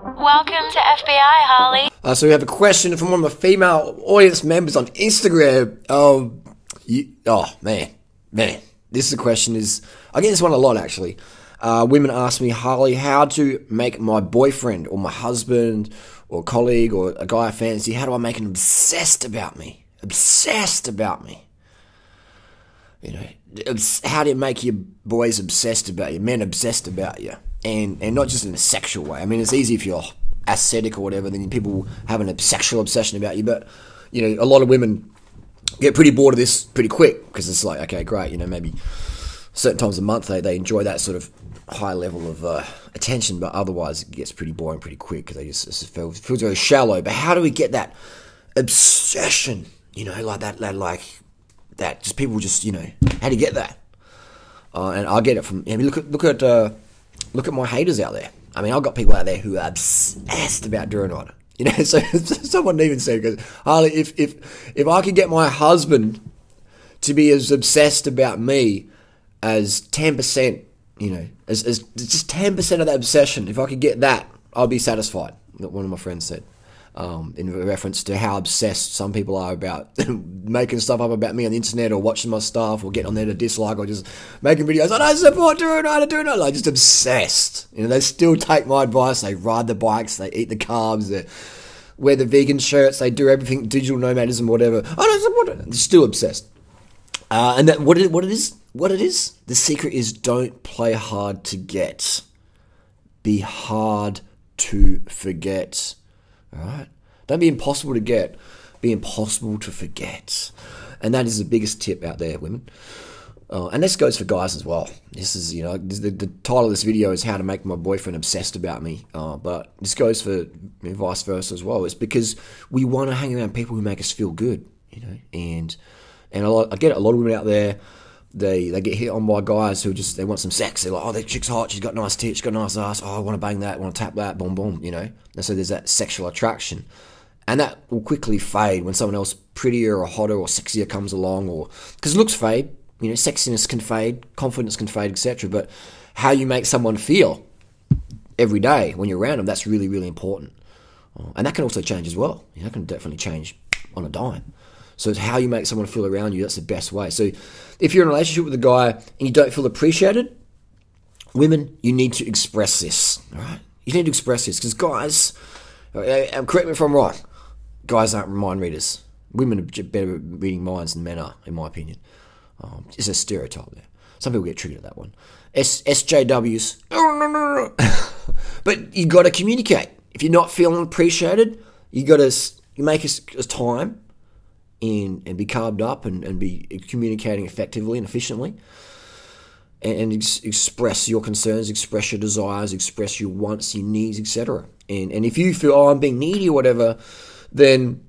Welcome to FBI, Harley. So we have a question from one of my female audience members on Instagram. This is a question I get this one a lot actually. Women ask me, Harley, how to make my boyfriend or my husband or colleague or a guy I fancy, how do I make him obsessed about me? Obsessed about me. You know, how do you make your boys obsessed about you, men obsessed about you? And not just in a sexual way. I mean, it's easy if you're ascetic or whatever, then people have a sexual obsession about you. But, you know, a lot of women get pretty bored of this pretty quick because it's like, okay, great, you know, maybe certain times a month they enjoy that sort of high level of attention, but otherwise it gets pretty boring pretty quick because it feels very shallow. But how do we get that obsession, you know, like that just people just, you know, how do you get that? And I get it from, I mean, look at my haters out there. I mean, I've got people out there who are obsessed about durianrider. You know, so someone even said, because Harley, if I could get my husband to be as obsessed about me as 10%, you know, as just 10% of that obsession, if I could get that, I'll be satisfied. One of my friends said, in reference to how obsessed some people are about making stuff up about me on the internet or watching my stuff or getting on there to dislike or just making videos. I don't support durianrider, like just obsessed. You know, they still take my advice. They ride the bikes, they eat the carbs, they wear the vegan shirts, they do everything, digital nomadism, whatever. I don't support it. They're still obsessed. And that what it is, the secret is don't play hard to get. Be hard to forget. Alright? Don't be impossible to get. Be impossible to forget. And that is the biggest tip out there, women. And this goes for guys as well. This is, you know, the title of this video is how to make my boyfriend obsessed about me. But this goes for, you know, vice versa as well. It's because we want to hang around people who make us feel good, you know. And I get it, a lot of women out there, they get hit on by guys who just, they want some sex. They're like, oh, that chick's hot, she's got nice tits, she's got a nice ass, oh, I want to bang that, I want to tap that, boom, boom, you know. And so there's that sexual attraction. And that will quickly fade when someone else prettier or hotter or sexier comes along, or because looks fade, you know, sexiness can fade, confidence can fade, etc. But how you make someone feel every day when you're around them, that's really, really important. And that can also change as well. You know, that can definitely change on a dime. So it's how you make someone feel around you. That's the best way. So if you're in a relationship with a guy and you don't feel appreciated, women, you need to express this. All right? You need to express this because guys, correct me if I'm wrong, guys aren't mind readers. Women are better at reading minds than men are, in my opinion. It's a stereotype there. Some people get triggered at that one. SJWs. But you got to communicate. If you're not feeling appreciated, you got to make a time and be carved up and be communicating effectively and efficiently and express your concerns, express your desires, express your wants, your needs, etc. And if you feel, oh, I'm being needy or whatever, then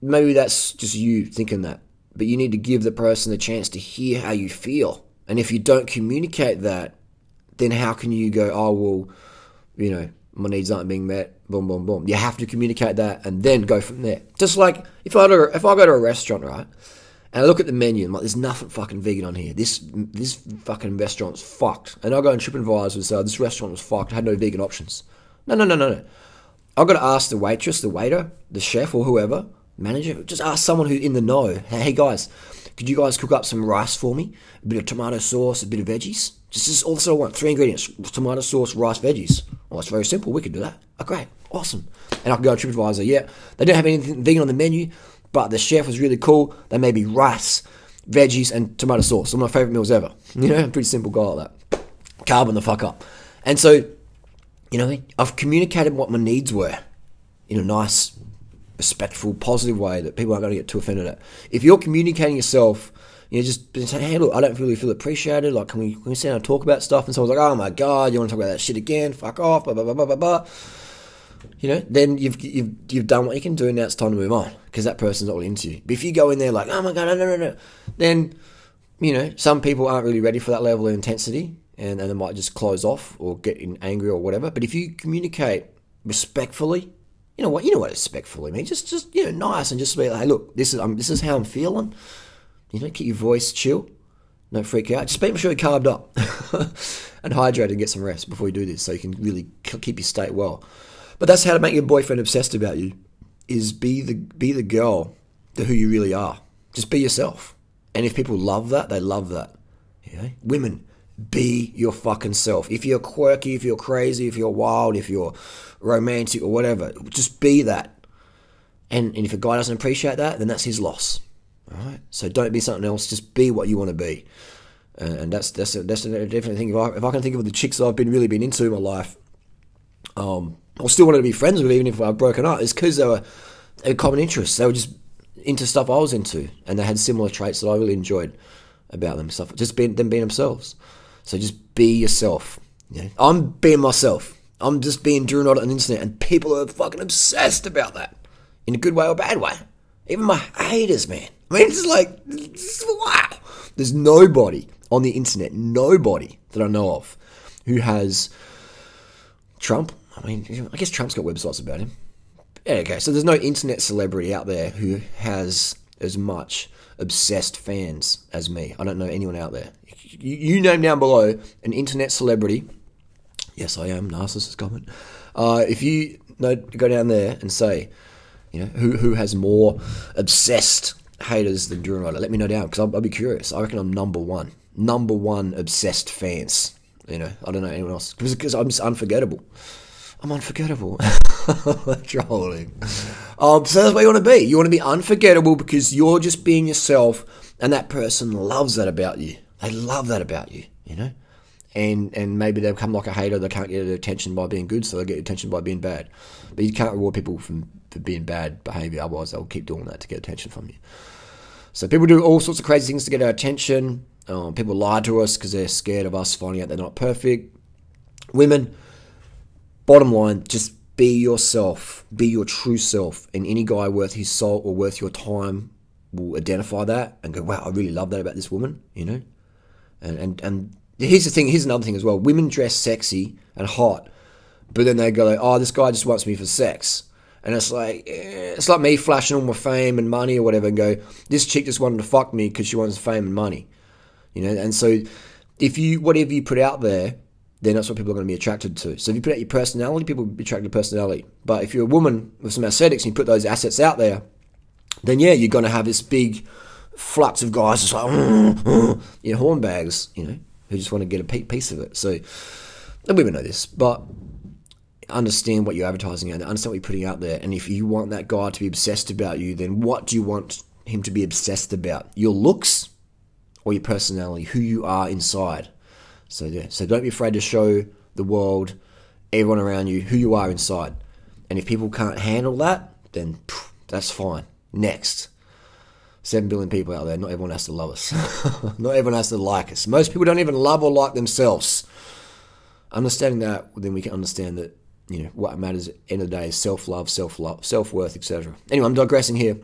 maybe that's just you thinking that. But you need to give the person the chance to hear how you feel. And if you don't communicate that, then how can you go, oh, well, you know, my needs aren't being met, boom, boom, boom. You have to communicate that and then go from there. Just like if I go to a restaurant, right, and I look at the menu, I'm like, there's nothing fucking vegan on here. This fucking restaurant's fucked. And I'll go on TripAdvisor and say, this restaurant was fucked. I had no vegan options. No. I've got to ask the waitress, the waiter, the chef or whoever, manager, just ask someone who's in the know, hey guys, could you guys cook up some rice for me? A bit of tomato sauce, a bit of veggies? Just also want 3 ingredients, tomato sauce, rice, veggies. Well, it's very simple. We could do that. Oh, great. Awesome. And I can go to TripAdvisor. Yeah, they don't have anything vegan on the menu, but the chef was really cool. They made me rice, veggies, and tomato sauce. One of my favourite meals ever. You know, I'm a pretty simple guy like that. Carbon the fuck up. And so, you know what I mean? I've communicated what my needs were in a nice, respectful, positive way that people aren't going to get too offended at. If you're communicating yourself, you know, just say, hey, look, I don't really feel appreciated. Like, can we sit down and talk about stuff? And someone's like, oh my God, you want to talk about that shit again? Fuck off, blah, blah, blah, blah, blah, blah. You know, then you've done what you can do, and now it's time to move on because that person's not really into you. But if you go in there like, oh my God, no, then, you know, some people aren't really ready for that level of intensity and they might just close off or get angry or whatever. But if you communicate respectfully, you know what respectfully means? Just you know, nice and just be like, hey, look, this is how I'm feeling. You know, keep your voice chill. Don't freak out. Just make sure you're carved up and hydrated and get some rest before you do this so you can really keep your state well. But that's how to make your boyfriend obsessed about you, is be the girl to who you really are. Just be yourself. And if people love that, they love that. You know? Women, be your fucking self. If you're quirky, if you're crazy, if you're wild, if you're romantic or whatever, just be that. And if a guy doesn't appreciate that, then that's his loss. All right? So don't be something else. Just be what you want to be. And that's a definite thing. If I can think of the chicks that I've really been into in my life, I still wanted to be friends with, even if I've broken up, it's because they were common interests. They were just into stuff I was into, and they had similar traits that I really enjoyed about them. Stuff, just them being themselves. So just be yourself. You know? I'm being myself. I'm just being durianrider on the internet, and people are fucking obsessed about that, in a good way or bad way. Even my haters, man. I mean, it's like, wow. There's nobody on the internet, nobody that I know of, who has Trump. I mean, I guess Trump's got websites about him. Yeah, okay, so there's no internet celebrity out there who has as much obsessed fans as me. I don't know anyone out there. You name down below an internet celebrity. Yes, I am. Narcissist comment. If you go down there and say, you know, who has more obsessed haters than durianrider, let me know down, because I'll be curious. I reckon I'm number one obsessed fans. You know, I don't know anyone else, because I'm just unforgettable. I'm unforgettable. Trolling. So that's what you want to be. You want to be unforgettable because you're just being yourself, and that person loves that about you. They love that about you, you know? And maybe they'll come like a hater. They can't get attention by being good, so they'll get attention by being bad. But you can't reward people for being bad behaviour, otherwise they'll keep doing that to get attention from you. So people do all sorts of crazy things to get our attention. People lie to us because they're scared of us finding out they're not perfect. Women, bottom line, just be yourself. Be your true self. And any guy worth his salt or worth your time will identify that and go, wow, I really love that about this woman, you know? And here's the thing, here's another thing as well. Women dress sexy and hot, but then they go like, oh, this guy just wants me for sex. And it's like me flashing all my fame and money or whatever and go, this chick just wanted to fuck me because she wants fame and money. You know, and so whatever you put out there, then that's what people are going to be attracted to. So if you put out your personality, people will be attracted to personality. But if you're a woman with some aesthetics and you put those assets out there, then yeah, you're going to have this big flux of guys just like, you know, hornbags, you know, who just want to get a piece of it. So, and women know this, but understand what you're advertising and understand what you're putting out there. And if you want that guy to be obsessed about you, then what do you want him to be obsessed about? Your looks or your personality, who you are inside? So yeah, so don't be afraid to show the world, everyone around you, who you are inside. And if people can't handle that, then that's fine. Next. 7 billion people out there, not everyone has to love us. Not everyone has to like us. Most people don't even love or like themselves. Understanding that, then we can understand that, you know, what matters at the end of the day is self-love, self-worth, etc. Anyway, I'm digressing here.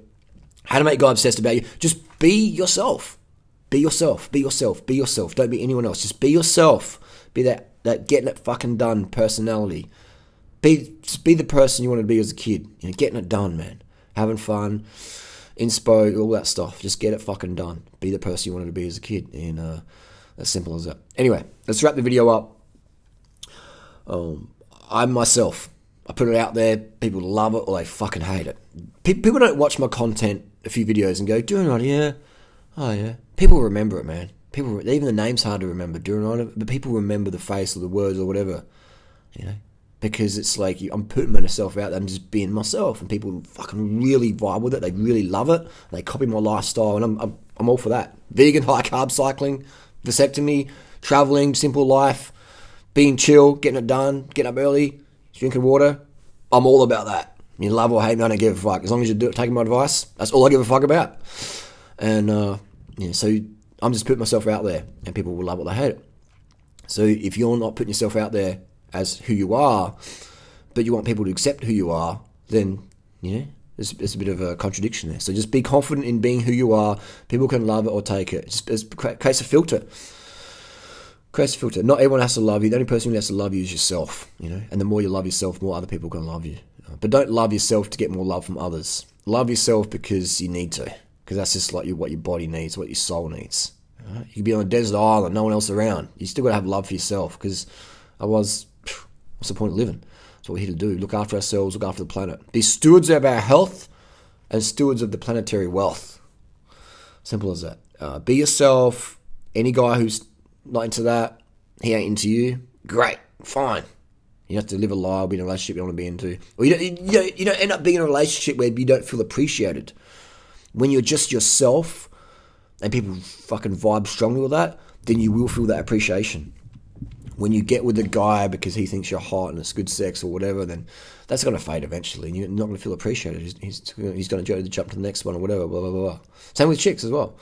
How to make guys obsessed about you. Just be yourself. Be yourself. Be yourself. Be yourself. Don't be anyone else. Just be yourself. Be that getting it fucking done personality. Just be the person you wanted to be as a kid. You know, getting it done, man. Having fun. Inspo, all that stuff. Just get it fucking done. Be the person you wanted to be as a kid. And as simple as that. Anyway, let's wrap the video up. I'm myself. I put it out there. People love it or they fucking hate it. People don't watch my content, a few videos, and go, durianrider, yeah. Oh, yeah. People remember it, man. Even the name's hard to remember, durianrider, but people remember the face or the words or whatever, you know, because it's like I'm putting myself out there. I'm just being myself, and people fucking really vibe with it. They really love it. They copy my lifestyle, and I'm all for that. Vegan, high carb cycling, vasectomy, traveling, simple life, being chill, getting it done, getting up early, drinking water. I'm all about that. You love or hate me, I don't give a fuck. As long as you're taking my advice, that's all I give a fuck about. And yeah, so I'm just putting myself out there, and people will love it, they hate it. So if you're not putting yourself out there as who you are, but you want people to accept who you are, then, you know, there's a bit of a contradiction there. So just be confident in being who you are. People can love it or take it. Just creates a filter. Creates a filter. Not everyone has to love you. The only person who has to love you is yourself, you know. And the more you love yourself, more other people can love you. But don't love yourself to get more love from others. Love yourself because you need to. Because that's just like what your body needs, what your soul needs. Right? You could be on a desert island, no one else around. You still got to have love for yourself, because otherwise, what's the point of living? That's what we're here to do. Look after ourselves, look after the planet. Be stewards of our health and stewards of the planetary wealth. Simple as that. Be yourself. Any guy who's not into that, he ain't into you. Great, fine. You have to live a lie or be in a relationship you don't want to be into. Or you don't end up being in a relationship where you don't feel appreciated. When you're just yourself and people fucking vibe strongly with that, then you will feel that appreciation. When you get with a guy because he thinks you're hot and it's good sex or whatever, then that's going to fade eventually and you're not going to feel appreciated. He's going to jump to the next one or whatever, blah, blah, blah. Same with chicks as well.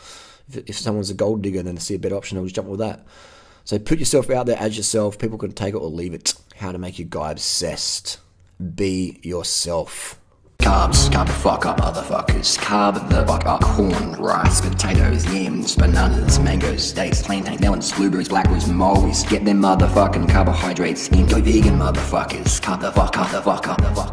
If someone's a gold digger and then they see a better option, they'll just jump with that. So put yourself out there as yourself. People can take it or leave it. How to make your guy obsessed. Be yourself. Carbs, carb the fuck up, motherfuckers. Carb the fuck up. Corn, rice, potatoes, yams, bananas, mangoes, dates, plantain, melons, blueberries, blackberries, mulberries. Get them motherfucking carbohydrates in. Go vegan, motherfuckers. Carb the fuck up, the fuck up, the fuck up.